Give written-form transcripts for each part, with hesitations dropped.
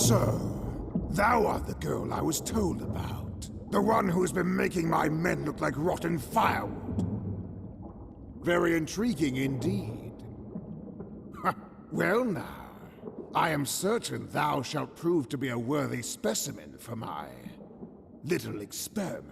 So, thou art the girl I was told about. The one who has been making my men look like rotten firewood. Very intriguing indeed. Well now, I am certain thou shalt prove to be a worthy specimen for my little experiment.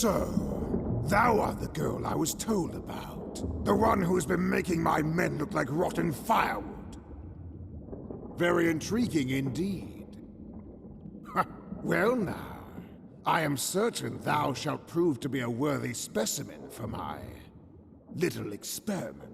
So, thou art the girl I was told about. The one who has been making my men look like rotten firewood. Very intriguing indeed. Well now, I am certain thou shalt prove to be a worthy specimen for my little experiment.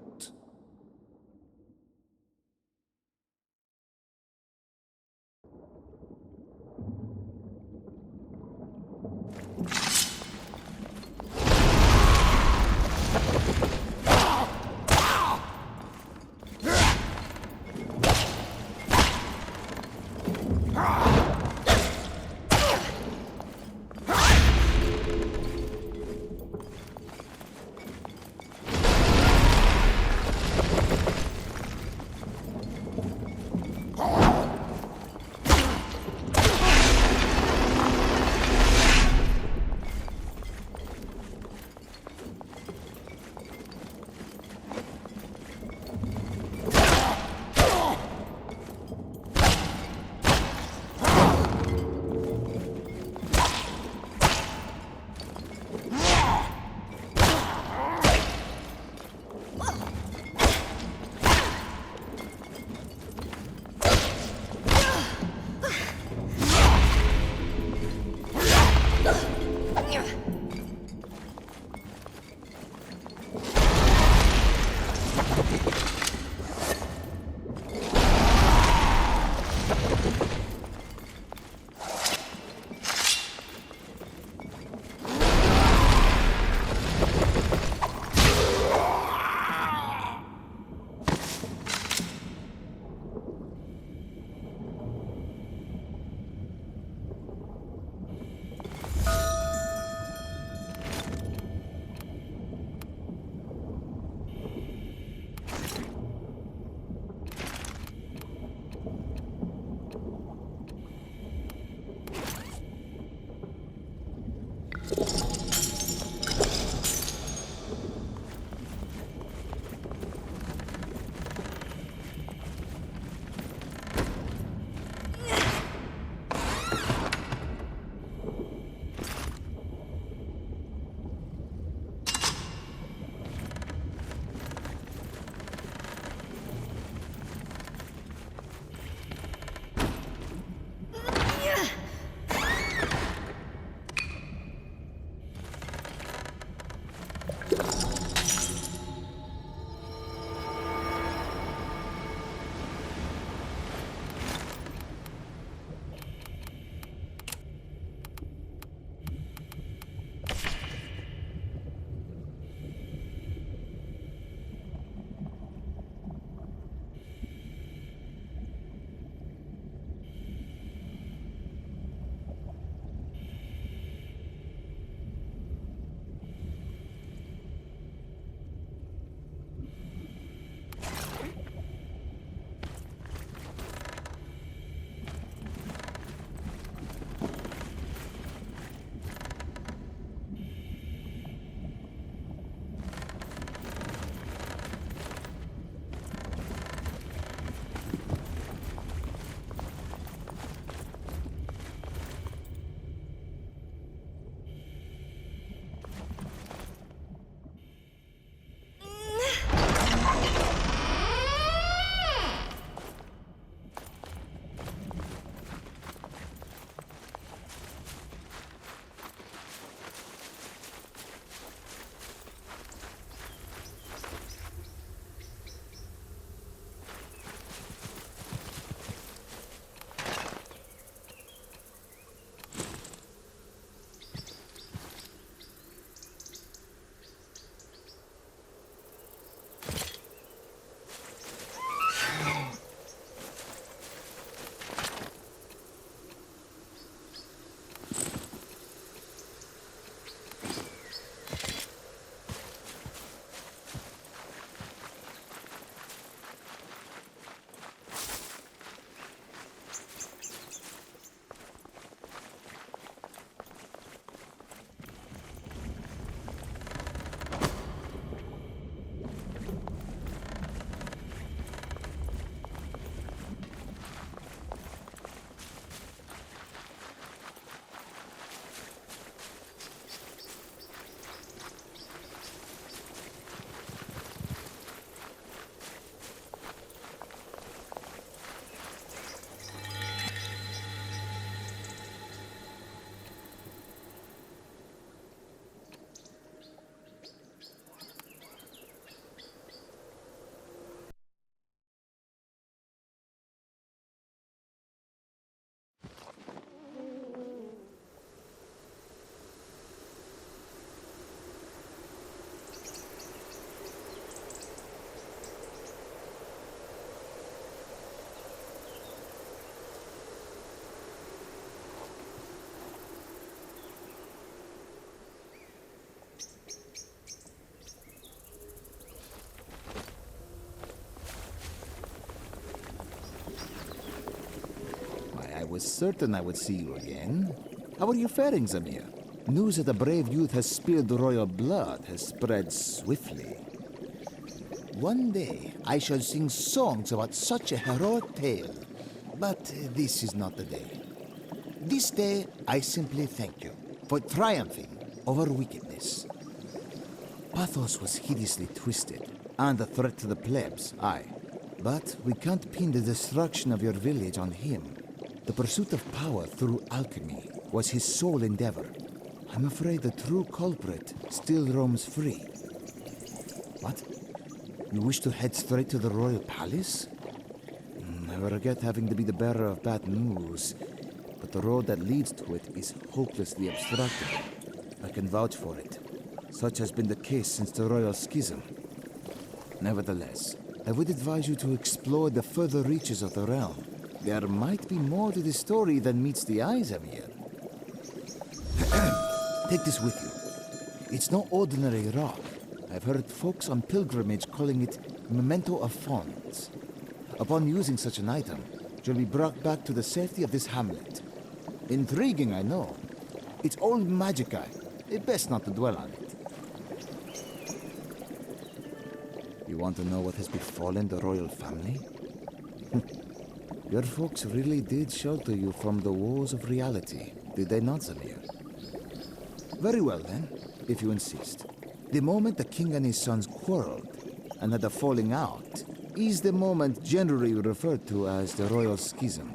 was certain I would see you again. How are you faring, Zamir? News that a brave youth has spilled royal blood has spread swiftly. One day, I shall sing songs about such a heroic tale. But this is not the day. This day, I simply thank you for triumphing over wickedness. Pathos was hideously twisted, and a threat to the plebs, aye. But we can't pin the destruction of your village on him. The pursuit of power through alchemy was his sole endeavor. I'm afraid the true culprit still roams free. What? You wish to head straight to the royal palace? I regret having to be the bearer of bad news, but the road that leads to it is hopelessly obstructed. I can vouch for it. Such has been the case since the royal schism. Nevertheless, I would advise you to explore the further reaches of the realm. There might be more to this story than meets the eyes, Amir. Take this with you. It's no ordinary rock. I've heard folks on pilgrimage calling it memento of fauns. Upon using such an item, you'll be brought back to the safety of this hamlet. Intriguing, I know. It's old Decay. Best not to dwell on it. You want to know what has befallen the royal family? Your folks really did shelter you from the woes of reality, did they not, Zamir? Very well then, if you insist. The moment the king and his sons quarreled and had a falling out is the moment generally referred to as the royal schism.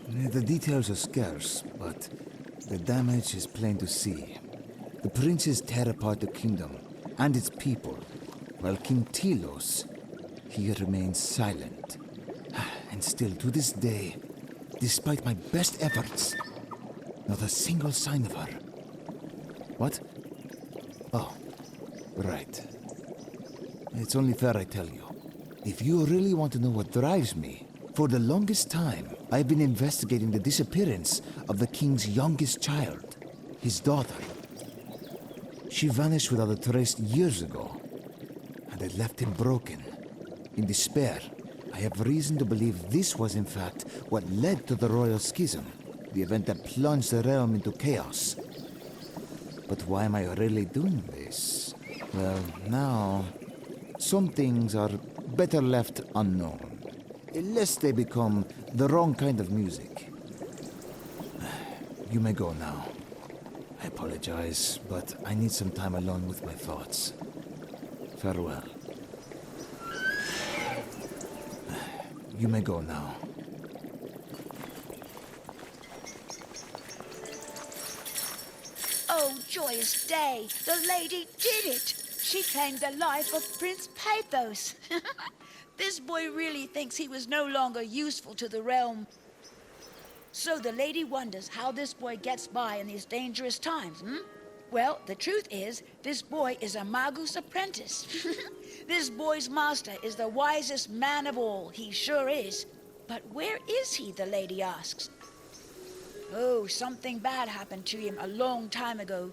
The details are scarce, but the damage is plain to see. The princes tear apart the kingdom and its people, while King Telos, he remains silent. And still to this day, despite my best efforts, not a single sign of her. What? Oh, right. It's only fair I tell you. If you really want to know what drives me, for the longest time, I've been investigating the disappearance of the king's youngest child, his daughter. She vanished without a trace years ago, and it left him broken. In despair, I have reason to believe this was in fact what led to the royal schism, the event that plunged the realm into chaos. But why am I really doing this? Well, now, some things are better left unknown, lest they become the wrong kind of music. You may go now. I apologize, but I need some time alone with my thoughts. Farewell. You may go now. Oh, joyous day! The lady did it! She claimed the life of Prince Pathos. This boy really thinks he was no longer useful to the realm. So the lady wonders how this boy gets by in these dangerous times, Well, the truth is, this boy is a Magus apprentice. This boy's master is the wisest man of all, he sure is. But where is he, the lady asks. Oh, something bad happened to him a long time ago.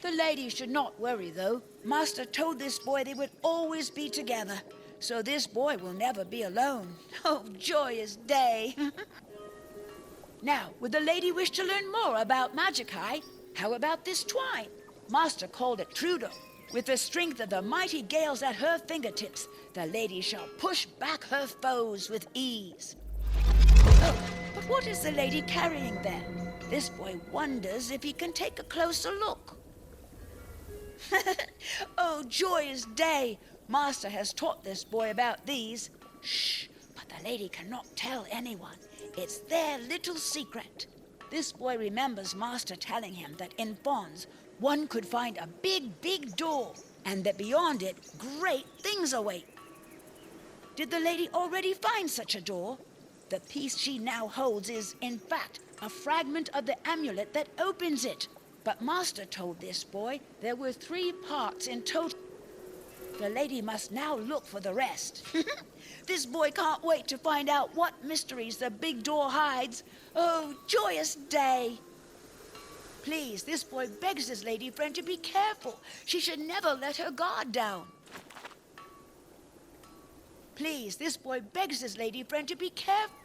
The lady should not worry, though. Master told this boy they would always be together, so this boy will never be alone. Oh, joyous day! Now, would the lady wish to learn more about Decay? How about this twine? Master called it Trudeau. With the strength of the mighty gales at her fingertips, the lady shall push back her foes with ease. Oh, but what is the lady carrying there? This boy wonders if he can take a closer look. Oh, joyous day! Master has taught this boy about these. Shh, but the lady cannot tell anyone. It's their little secret. This boy remembers Master telling him that in Fons, one could find a big, big door, and that beyond it, great things await. Did the lady already find such a door? The piece she now holds is, in fact, a fragment of the amulet that opens it. But Master told this boy there were 3 parts in total. The lady must now look for the rest. This boy can't wait to find out what mysteries the big door hides. Oh, joyous day! Please, this boy begs his lady friend to be careful. She should never let her guard down. Please, this boy begs his lady friend to be careful.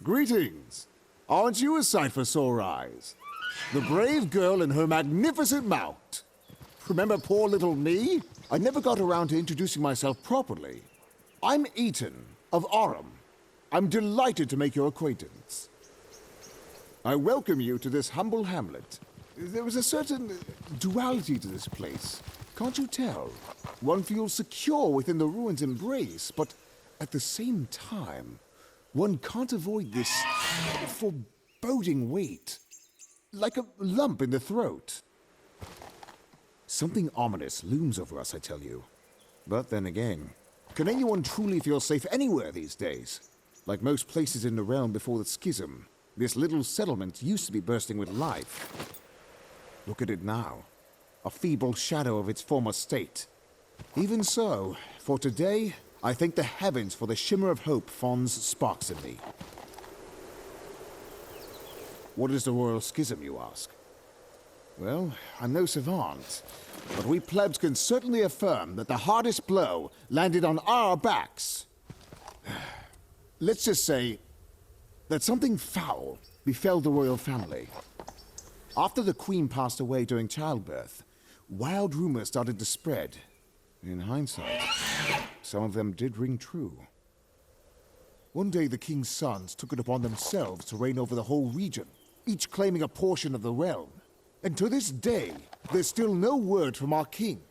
Greetings! Aren't you a sight for sore eyes? The brave girl and her magnificent mount. Remember poor little me? I never got around to introducing myself properly. I'm Eaton, of Orem. I'm delighted to make your acquaintance. I welcome you to this humble hamlet. There is a certain duality to this place. Can't you tell? One feels secure within the ruins' embrace, but at the same time, one can't avoid this foreboding weight. Like a lump in the throat. Something ominous looms over us, I tell you. But then again, can anyone truly feel safe anywhere these days? Like most places in the realm before the schism, this little settlement used to be bursting with life. Look at it now. A feeble shadow of its former state. Even so, for today, I thank the heavens for the shimmer of hope Fons sparks in me. What is the royal schism, you ask? Well, I'm no savant, but we plebs can certainly affirm that the hardest blow landed on our backs. Let's just say that something foul befell the royal family. After the queen passed away during childbirth, wild rumors started to spread. In hindsight, some of them did ring true. One day the king's sons took it upon themselves to reign over the whole region, each claiming a portion of the realm. And to this day, there's still no word from our king.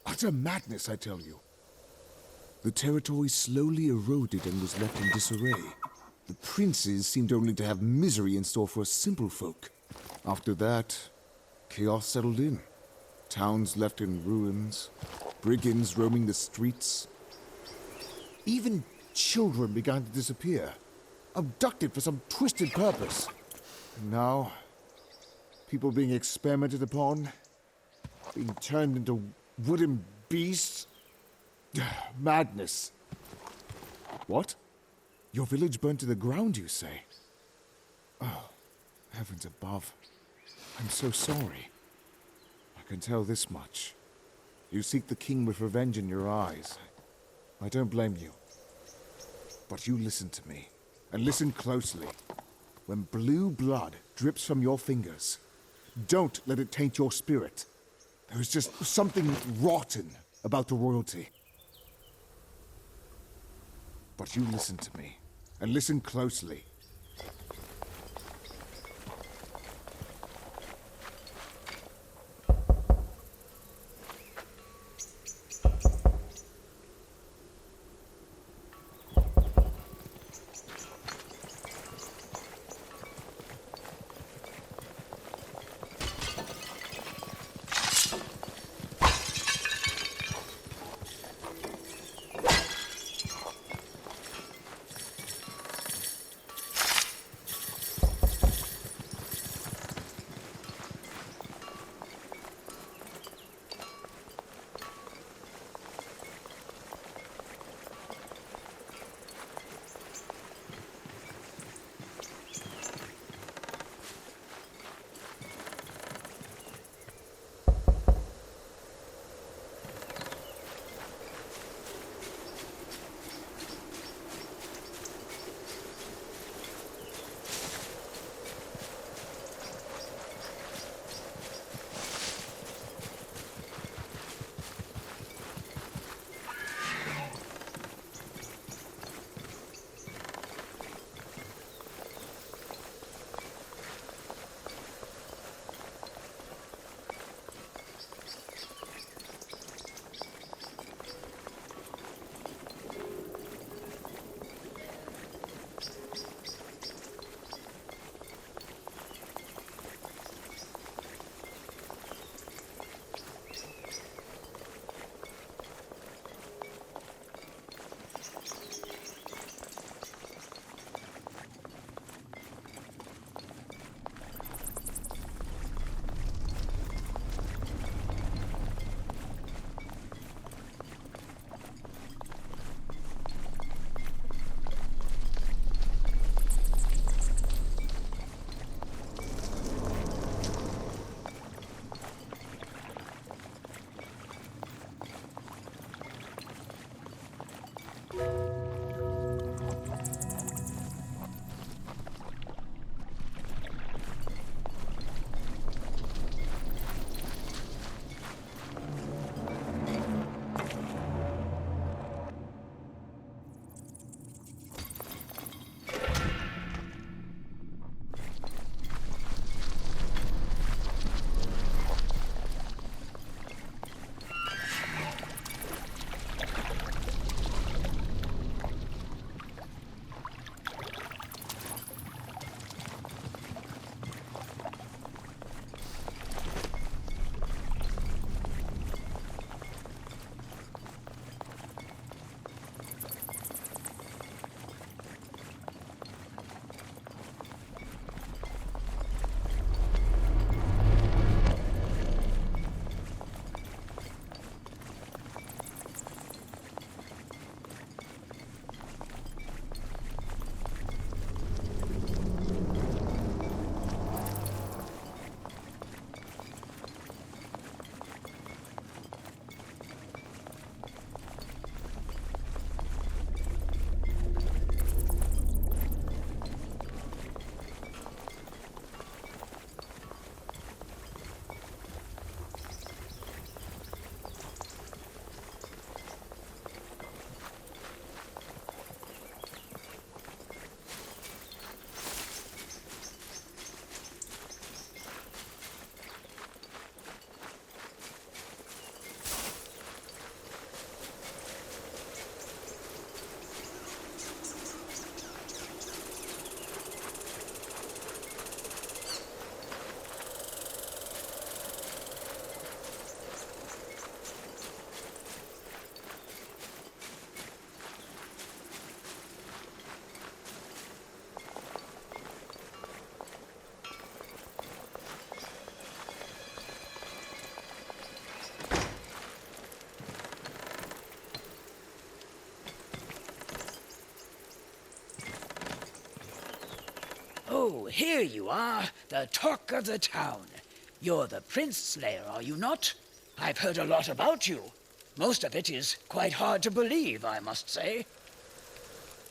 Utter madness, I tell you. The territory slowly eroded and was left in disarray. The princes seemed only to have misery in store for us simple folk. After that, chaos settled in. Towns left in ruins, brigands roaming the streets. Even children began to disappear, abducted for some twisted purpose. And now, people being experimented upon, being turned into wooden beasts. Madness. What? Your village burned to the ground, you say? Oh, heavens above. I'm so sorry. I can tell this much. You seek the king with revenge in your eyes. I don't blame you. But you listen to me, and listen closely. When blue blood drips from your fingers, don't let it taint your spirit. There is just something rotten about the royalty. But you listen to me, and listen closely. here you are, the talk of the town. You're the Prince Slayer, are you not? I've heard a lot about you. Most of it is quite hard to believe, I must say.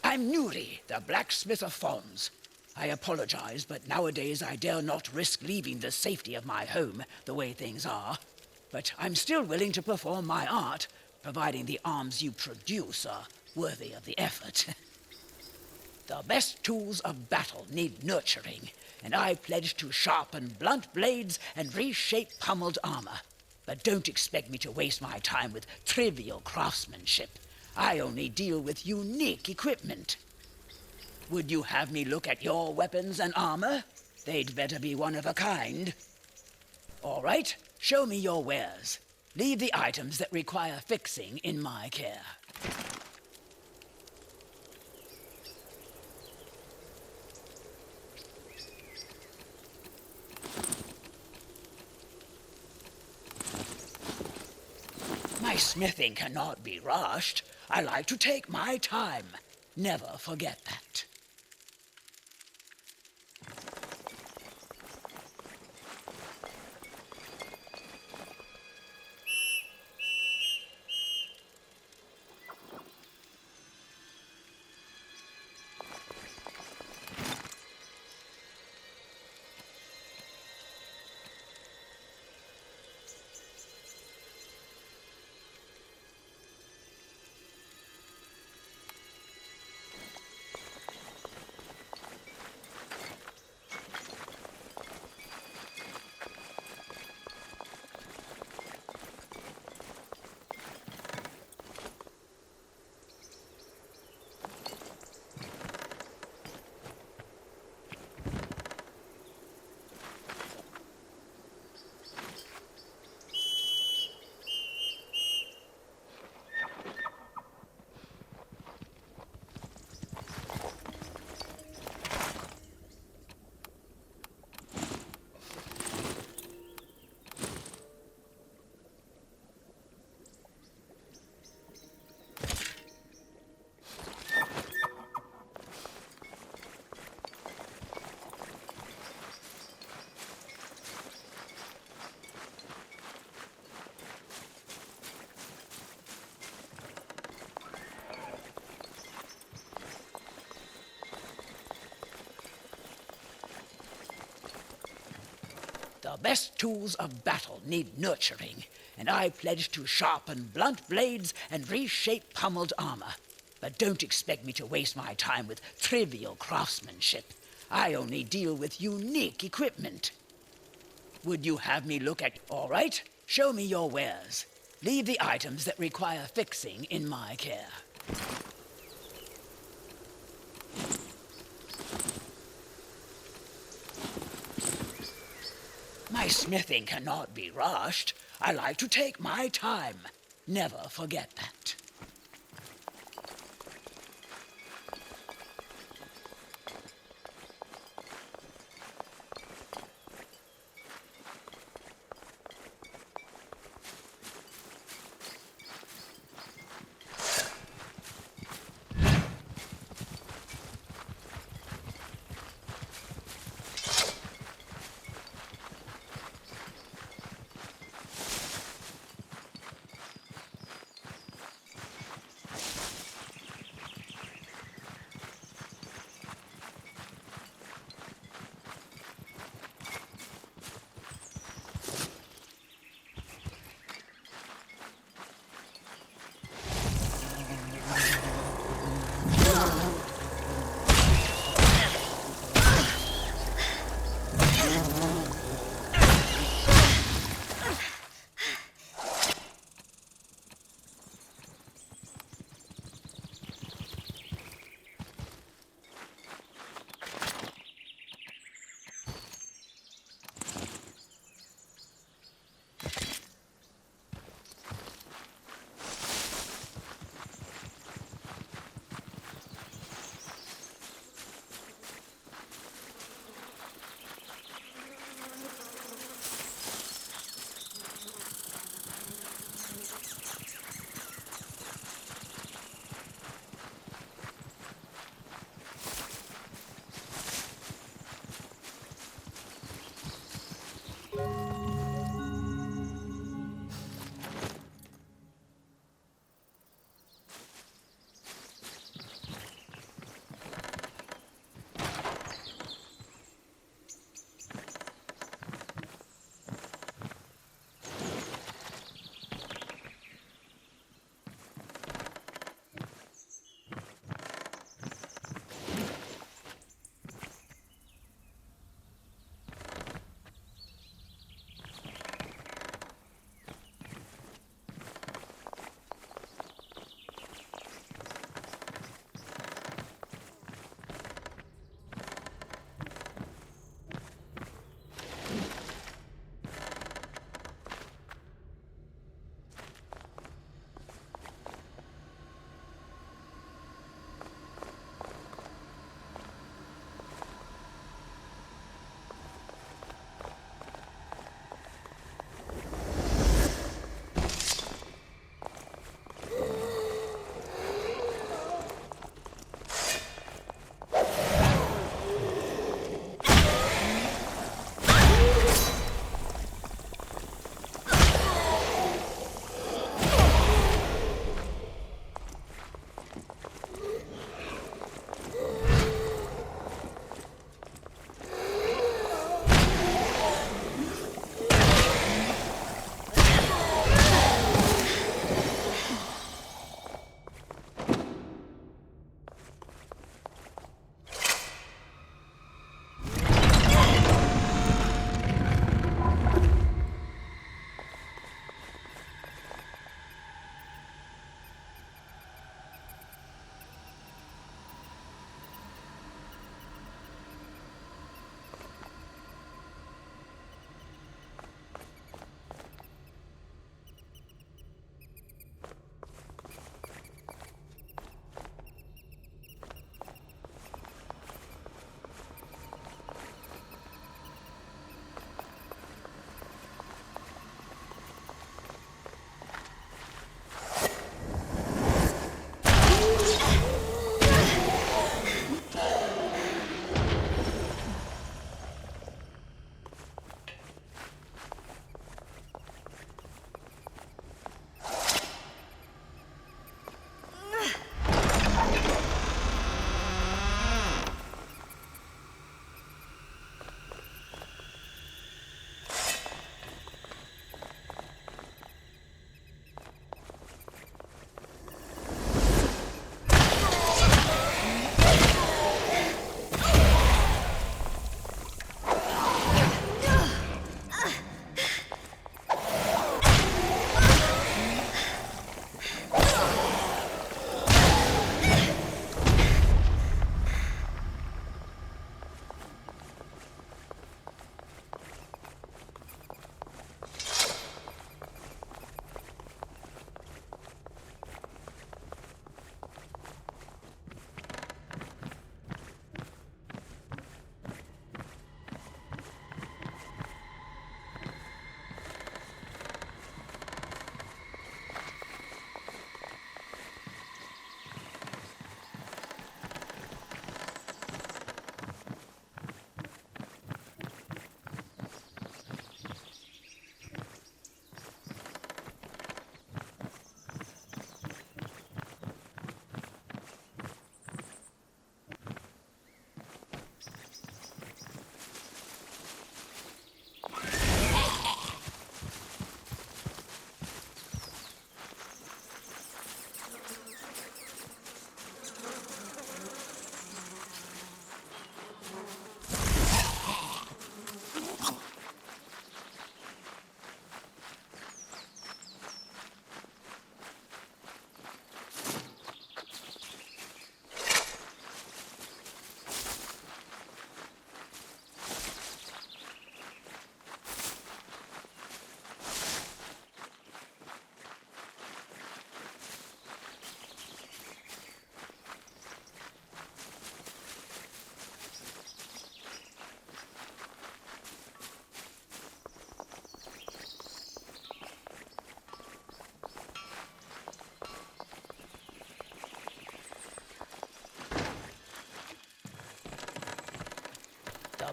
I'm Nuri, the blacksmith of Fons. I apologize, but nowadays I dare not risk leaving the safety of my home the way things are. But I'm still willing to perform my art, providing the arms you produce are worthy of the effort. The best tools of battle need nurturing, and I pledge to sharpen blunt blades and reshape pummeled armor. But don't expect me to waste my time with trivial craftsmanship. I only deal with unique equipment. Would you have me look at your weapons and armor? They'd better be one of a kind. All right, show me your wares. Leave the items that require fixing in my care. My smithing cannot be rushed. I like to take my time. Never forget that. The best tools of battle need nurturing, and I pledge to sharpen blunt blades and reshape pummeled armor. But don't expect me to waste my time with trivial craftsmanship. I only deal with unique equipment. Would you have me look at... All right, show me your wares. Leave the items that require fixing in my care. My smithing cannot be rushed. I like to take my time. Never forget that.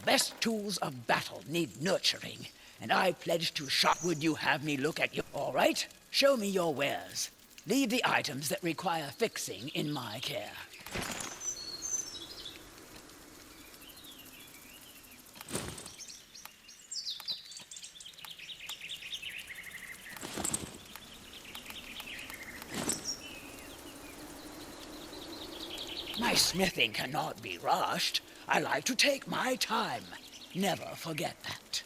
best tools of battle need nurturing, and I pledge to shop. Would you have me look at you? All right, show me your wares. Leave the items that require fixing in my care. My smithing cannot be rushed. I like to take my time. Never forget that.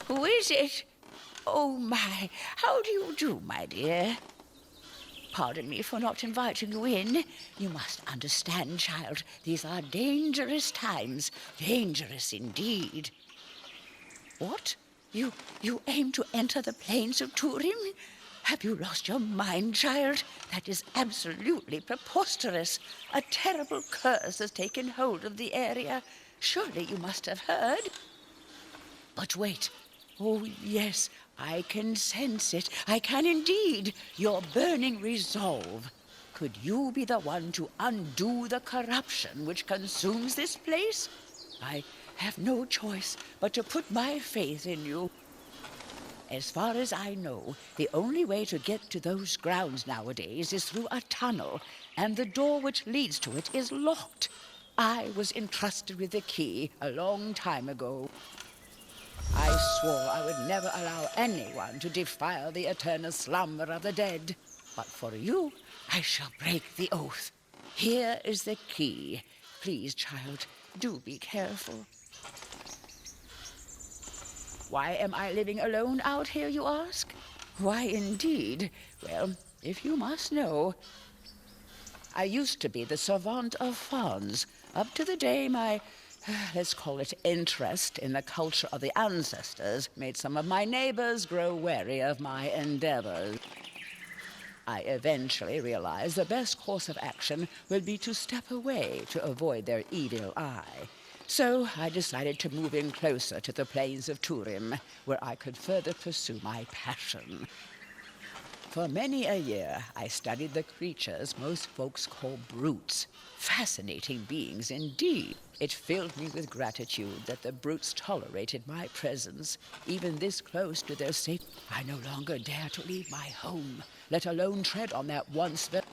Who is it? Oh, my. How do you do, my dear? Pardon me for not inviting you in. You must understand, child, these are dangerous times. Dangerous indeed. What? You aim to enter the plains of Turim? Have you lost your mind, child? That is absolutely preposterous. A terrible curse has taken hold of the area. Surely you must have heard. But wait. Oh, yes, I can sense it. I can indeed. Your burning resolve. Could you be the one to undo the corruption which consumes this place? I have no choice but to put my faith in you. As far as I know, the only way to get to those grounds nowadays is through a tunnel, and the door which leads to it is locked. I was entrusted with the key a long time ago. I swore I would never allow anyone to defile the eternal slumber of the dead. But for you, I shall break the oath. Here is the key. Please, child, do be careful. Why am I living alone out here, you ask? Why, indeed. Well, if you must know, I used to be the servant of fawns, up to the day my, let's call it interest in the culture of the ancestors made some of my neighbors grow wary of my endeavors. I eventually realized the best course of action would be to step away to avoid their evil eye. So I decided to move in closer to the plains of Turim, where I could further pursue my passion. For many a year, I studied the creatures most folks call brutes. Fascinating beings indeed. It filled me with gratitude that the brutes tolerated my presence, even this close to their safety. I no longer dare to leave my home, let alone tread on that once very